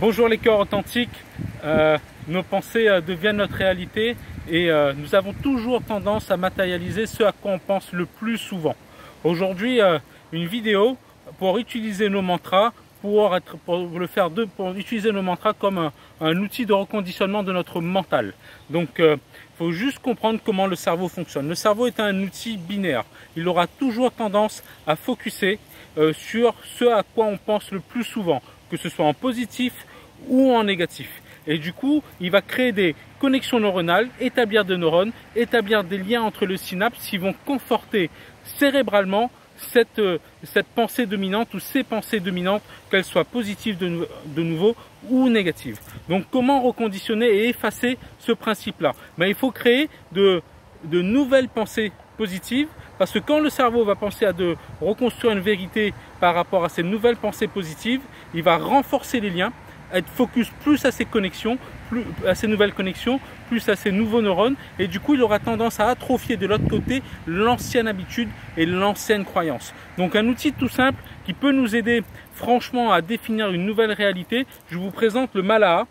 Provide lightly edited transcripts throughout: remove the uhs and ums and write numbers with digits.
Bonjour les cœurs authentiques, nos pensées deviennent notre réalité et nous avons toujours tendance à matérialiser ce à quoi on pense le plus souvent. Aujourd'hui, une vidéo pour utiliser nos mantras, pour utiliser nos mantras comme un outil de reconditionnement de notre mental. Donc, il faut juste comprendre comment le cerveau fonctionne. Le cerveau est un outil binaire. Il aura toujours tendance à focuser sur ce à quoi on pense le plus souvent, que ce soit en positif ou en négatif. Et du coup, il va créer des connexions neuronales, établir des neurones, établir des liens entre les synapses qui vont conforter cérébralement cette pensée dominante ou ces pensées dominantes, qu'elles soient positives de nouveau ou négatives. Donc comment reconditionner et effacer ce principe-là? Il faut créer de nouvelles pensées positives, parce que quand le cerveau va penser à reconstruire une vérité par rapport à ces nouvelles pensées positives, il va renforcer les liens, être focus plus à ces connexions, plus à ces nouvelles connexions, plus à ces nouveaux neurones, et du coup il aura tendance à atrophier de l'autre côté l'ancienne habitude et l'ancienne croyance. Donc un outil tout simple qui peut nous aider franchement à définir une nouvelle réalité. Je vous présente le Malaha,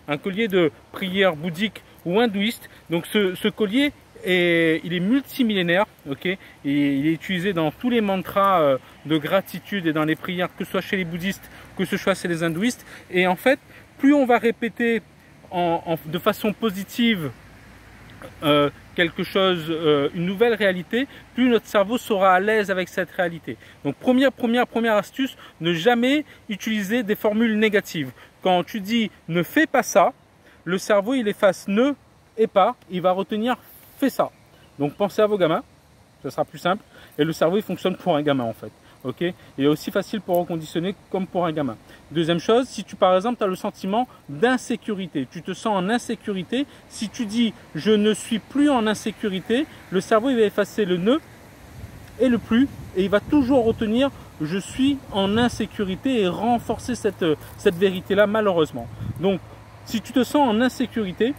un collier de prière bouddhique ou hindouiste. Donc ce collier il est multimillénaire, et il est utilisé dans tous les mantras de gratitude et dans les prières, que ce soit chez les bouddhistes, que ce soit chez les hindouistes. Et en fait, plus on va répéter de façon positive quelque chose, une nouvelle réalité, plus notre cerveau sera à l'aise avec cette réalité. Donc première astuce, ne jamais utiliser des formules négatives. Quand tu dis ne fais pas ça, le cerveau il efface ne et pas, il va retenir fais ça. Donc pensez à vos gamins, ça sera plus simple, et le cerveau il fonctionne pour un gamin en fait. Il est aussi facile pour reconditionner comme pour un gamin. Deuxième chose, si tu par exemple tu as le sentiment d'insécurité, tu te sens en insécurité, si tu dis je ne suis plus en insécurité, le cerveau il va effacer le ne et le plus, et il va toujours retenir je suis en insécurité et renforcer cette vérité là malheureusement. Donc si tu te sens en insécurité,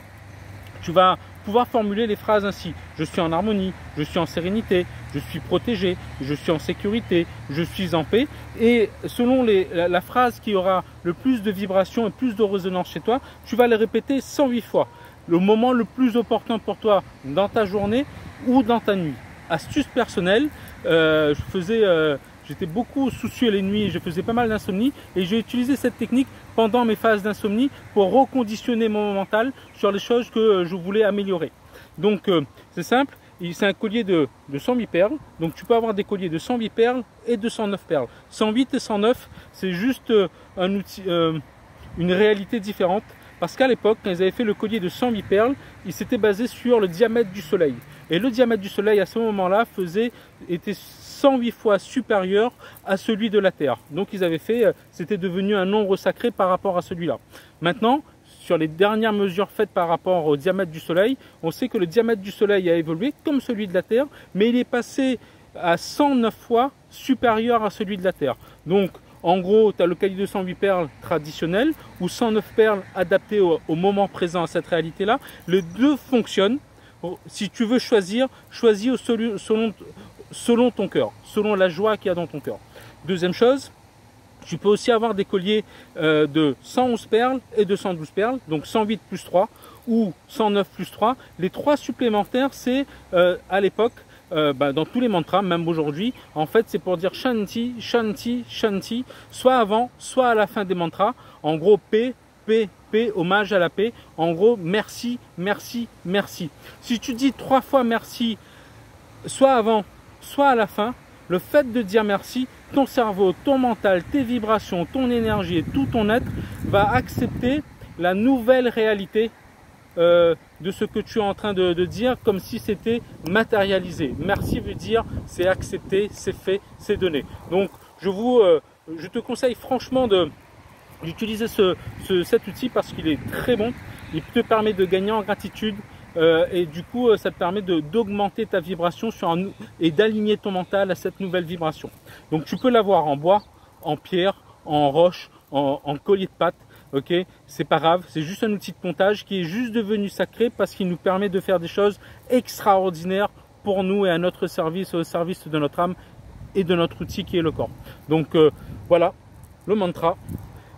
tu vas pouvoir formuler les phrases ainsi: je suis en harmonie, je suis en sérénité, je suis protégé, je suis en sécurité, je suis en paix. Et selon la phrase qui aura le plus de vibrations et plus de résonance chez toi, tu vas les répéter 108 fois. Le moment le plus opportun pour toi dans ta journée ou dans ta nuit. Astuce personnelle, j'étais beaucoup soucieux les nuits, je faisais pas mal d'insomnie et j'ai utilisé cette technique pendant mes phases d'insomnie pour reconditionner mon mental sur les choses que je voulais améliorer. Donc c'est simple, c'est un collier de 108 perles, donc tu peux avoir des colliers de 108 perles et de 109 perles. 108 et 109, c'est juste un outil, une réalité différente, parce qu'à l'époque, quand ils avaient fait le collier de 108 perles, ils s'étaient basés sur le diamètre du soleil. Et le diamètre du soleil à ce moment-là était 108 fois supérieur à celui de la Terre. Donc ils avaient c'était devenu un nombre sacré par rapport à celui-là. Maintenant, sur les dernières mesures faites par rapport au diamètre du soleil, on sait que le diamètre du soleil a évolué comme celui de la Terre, mais il est passé à 109 fois supérieur à celui de la Terre. Donc en gros, tu as le collier de 108 perles traditionnel ou 109 perles adaptées au moment présent à cette réalité-là. Les deux fonctionnent. Si tu veux choisir, choisis selon ton cœur, selon la joie qu'il y a dans ton cœur. Deuxième chose, tu peux aussi avoir des colliers de 111 perles et de 112 perles, donc 108 plus 3 ou 109 plus 3. Les trois supplémentaires, c'est à l'époque, dans tous les mantras, même aujourd'hui, en fait, c'est pour dire Shanti, Shanti, Shanti, soit avant, soit à la fin des mantras. En gros, paix, paix, paix, hommage à la paix. En gros, merci, merci, merci. Si tu dis 3 fois merci, soit avant, soit à la fin, le fait de dire merci, ton cerveau, ton mental, tes vibrations, ton énergie et tout ton être va accepter la nouvelle réalité de ce que tu es en train de dire, comme si c'était matérialisé. Merci veut dire c'est accepté, c'est fait, c'est donné. Donc je te conseille franchement d'utiliser cet outil parce qu'il est très bon. Il te permet de gagner en gratitude et du coup ça te permet d'augmenter ta vibration et d'aligner ton mental à cette nouvelle vibration. Donc tu peux l'avoir en bois, en pierre, en roche, en collier de pâte. C'est pas grave, c'est juste un outil de pontage qui est juste devenu sacré parce qu'il nous permet de faire des choses extraordinaires pour nous et à notre service, au service de notre âme et de notre outil qui est le corps. Donc voilà le mantra.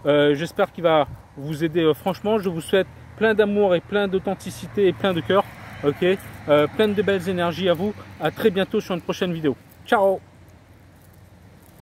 J'espère qu'il va vous aider. Franchement, je vous souhaite plein d'amour et plein d'authenticité et plein de cœur. Ok, plein de belles énergies à vous. À très bientôt sur une prochaine vidéo. Ciao.